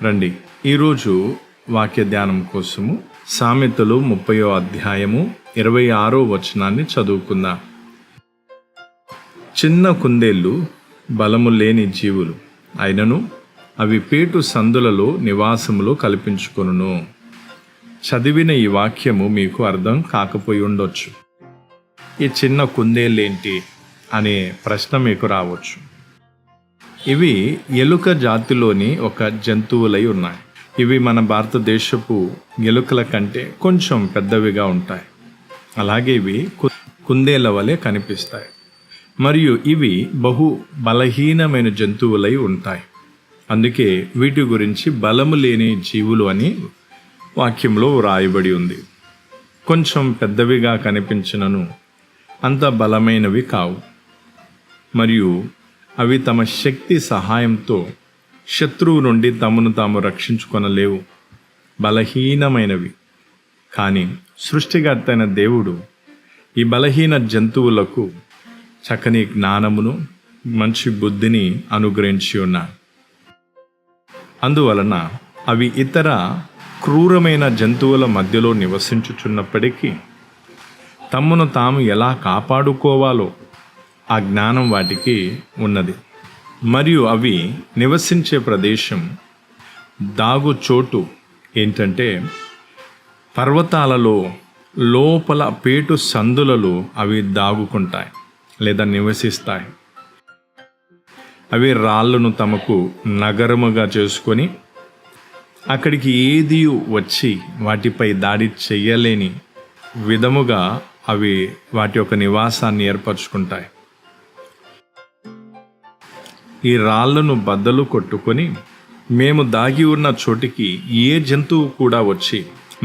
రండి, ఈరోజు వాక్య ధ్యానం కోసము సామెతలు 30వ అధ్యాయము 26వ వచనాన్ని చదువుకుందాం. చిన్న కుందేళ్ళు బలము లేని జీవులు, అయినను అవి పేటు సందులలో నివాసములో కల్పించుకొనును. చదివిన ఈ వాక్యము మీకు అర్థం కాకపోయి ఉండొచ్చు. ఈ చిన్న కుందేళ్ళేంటి అనే ప్రశ్న మీకు రావచ్చు. ఇవి ఎలుక జాతిలోని ఒక జంతువులై ఉన్నాయి. ఇవి మన భారతదేశపు ఎలుకల కంటే కొంచెం పెద్దవిగా ఉంటాయి. అలాగే ఇవి కుందేళ్ల వలె కనిపిస్తాయి. మరియు ఇవి బహు బలహీనమైన జంతువులై ఉంటాయి. అందుకే వీటి గురించి బలము లేని జీవులు అని వాక్యంలో వ్రాయబడి ఉంది. కొంచెం పెద్దవిగా కనిపించినను అంత బలమైనవి కావు. మరియు అవి తమ శక్తి సహాయంతో శత్రువు నుండి తమను తాము రక్షించుకొనలేవు, బలహీనమైనవి. కానీ సృష్టికర్త అయిన దేవుడు ఈ బలహీన జంతువులకు చక్కని జ్ఞానమును, మంచి బుద్ధిని అనుగ్రహించి ఉన్నారు. అందువలన అవి ఇతర క్రూరమైన జంతువుల మధ్యలో నివసించుచున్నప్పటికీ తమను తాము ఎలా కాపాడుకోవాలో ఆ జ్ఞానం వాటికి ఉన్నది. మరియు అవి నివసించే ప్రదేశం, దాగు చోటు ఏంటంటే పర్వతాలలో లోపల పేటు సందులలో అవి దాగుకుంటాయి లేదా నివసిస్తాయి. అవి రాళ్ళను తమకు నగరముగా చేసుకొని అక్కడికి ఏది వచ్చి వాటిపై దాడి చెయ్యలేని విధముగా అవి వాటి యొక్క నివాసాన్ని ఏర్పరచుకుంటాయి. ఈ రాళ్లను బద్దలు కొట్టుకొని మేము దాగి ఉన్న చోటికి ఏ జంతువు కూడా వచ్చి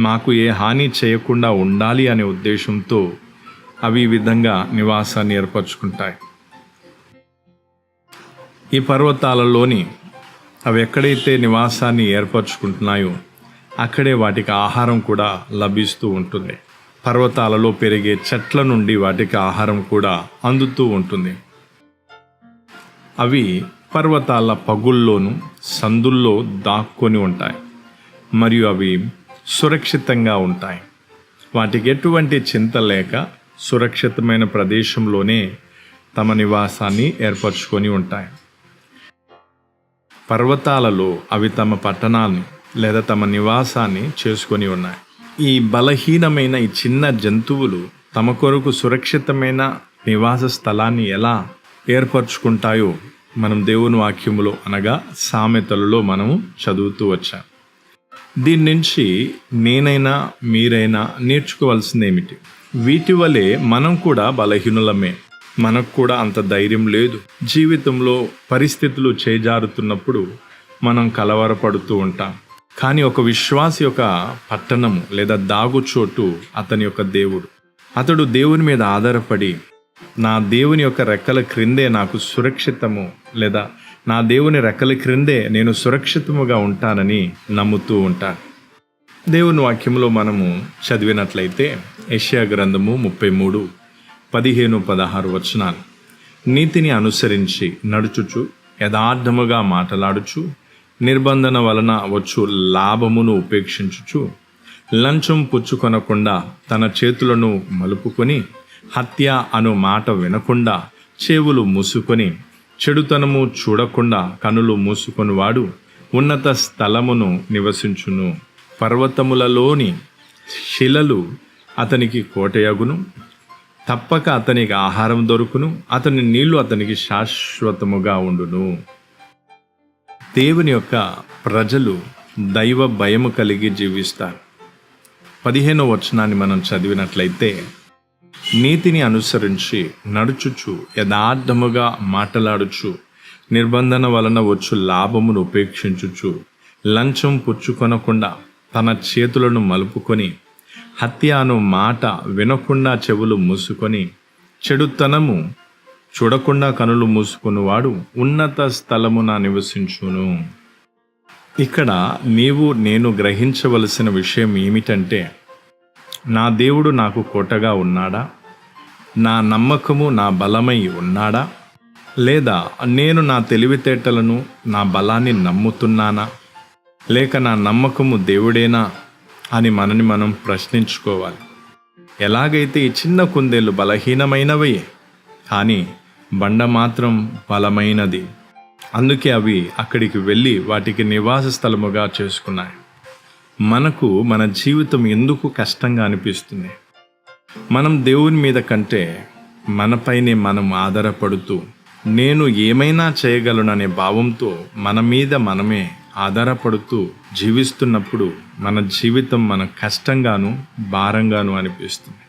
మాకు ఏ హాని చేయకుండా ఉండాలి అనే ఉద్దేశంతో అవి ఈ విధంగా నివాసాన్ని ఏర్పరచుకుంటాయి. ఈ పర్వతాలలోని అవి ఎక్కడైతే నివాసాన్ని ఏర్పరచుకుంటున్నాయో అక్కడే వాటికి ఆహారం కూడా లభిస్తూ ఉంటుంది. పర్వతాలలో పెరిగే చెట్ల నుండి వాటికి ఆహారం కూడా అందుతూ ఉంటుంది. అవి పర్వతాల పగుల్లోనూ సందుల్లో దాక్కొని ఉంటాయి మరియు అవి సురక్షితంగా ఉంటాయి. వాటికి ఎటువంటి చింత లేక సురక్షితమైన ప్రదేశంలోనే తమ నివాసాన్ని ఏర్పరచుకొని ఉంటాయి. పర్వతాలలో అవి తమ పట్టణాన్ని లేదా తమ నివాసాన్ని చేసుకొని ఉన్నాయి. ఈ బలహీనమైన ఈ చిన్న జంతువులు తమ కొరకు సురక్షితమైన నివాస స్థలాన్ని ఎలా ఏర్పరచుకుంటాయో మనం దేవుని వాక్యములో అనగా సామెతలలో మనము చదువుతూ వచ్చాం. దీని నుంచి నేనైనా మీరైనా నేర్చుకోవాల్సింది ఏమిటి? వీటి వలె మనం కూడా బలహీనులమే. మనకు కూడా అంత ధైర్యం లేదు. జీవితంలో పరిస్థితులు చేజారుతున్నప్పుడు మనం కలవరపడుతూ ఉంటాం. కానీ ఒక విశ్వాసి యొక్క పట్టణము లేదా దాగుచోటు అతని యొక్క దేవుడు. అతడు దేవుని మీద ఆధారపడి నా దేవుని యొక్క రెక్కల క్రిందే నాకు సురక్షితము లేదా నా దేవుని రెక్కల క్రిందే నేను సురక్షితముగా ఉంటానని నమ్ముతూ ఉంటాను. దేవుని వాక్యంలో మనము చదివినట్లయితే యెషయా గ్రంథము 33:15-16 వచనాలు. నీతిని అనుసరించి నడుచుచు యథార్థముగా మాటలాడుచు నిర్బంధన వలన వచ్చు లాభమును ఉపేక్షించుచు లంచం పుచ్చుకొనకుండా తన చేతులను మలుపుకొని హత్య అను మాట వినకుండా చెవులు మూసుకొని చెడుతనము చూడకుండా కనులు మూసుకొని వాడు ఉన్నత స్థలమును నివసించును. పర్వతములలోని శిలలు అతనికి కోటయగును. తప్పక అతనికి ఆహారం దొరుకును. అతని నీళ్లు అతనికి శాశ్వతముగా ఉండును. దేవుని యొక్క ప్రజలు దైవ భయము కలిగి జీవిస్తారు. 15వ వచనాన్ని మనం చదివినట్లయితే నీతిని అనుసరించి నడుచుచు యథార్థముగా మాటలాడుచు నిర్బంధన వలన వచ్చు లాభమును ఉపేక్షించుచు లంచం పుచ్చుకొనకుండా తన చేతులను మలుపుకొని హత్య అను మాట వినకుండా చెవులు మూసుకొని చెడుతనము చూడకుండా కనులు మూసుకునివాడు ఉన్నత స్థలమున నివసించును. ఇక్కడ నీవు నేను గ్రహించవలసిన విషయం ఏమిటంటే, నా దేవుడు నాకు కోటగా ఉన్నాడా? నా నమ్మకము నా బలమై ఉన్నాడా? లేదా నేను నా తెలివితేటలను నా బలాన్ని నమ్ముతున్నానా? లేక నా నమ్మకము దేవుడేనా అని మనని మనం ప్రశ్నించుకోవాలి. ఎలాగైతే ఈ చిన్న కుందేళ్ళు బలహీనమైనవి, కానీ బండ మాత్రం బలమైనది. అందుకే అవి అక్కడికి వెళ్ళి వాటికి నివాస స్థలముగా చేసుకున్నాయి. మనకు మన జీవితం ఎందుకు కష్టంగా అనిపిస్తుంది? మనం దేవుని మీద కంటే మనపైనే మనం ఆధారపడుతూ, నేను ఏమైనా చేయగలననే భావంతో మన మీద మనమే ఆధారపడుతూ జీవిస్తున్నప్పుడు మన జీవితం మన కష్టంగాను భారంగాను అనిపిస్తుంది.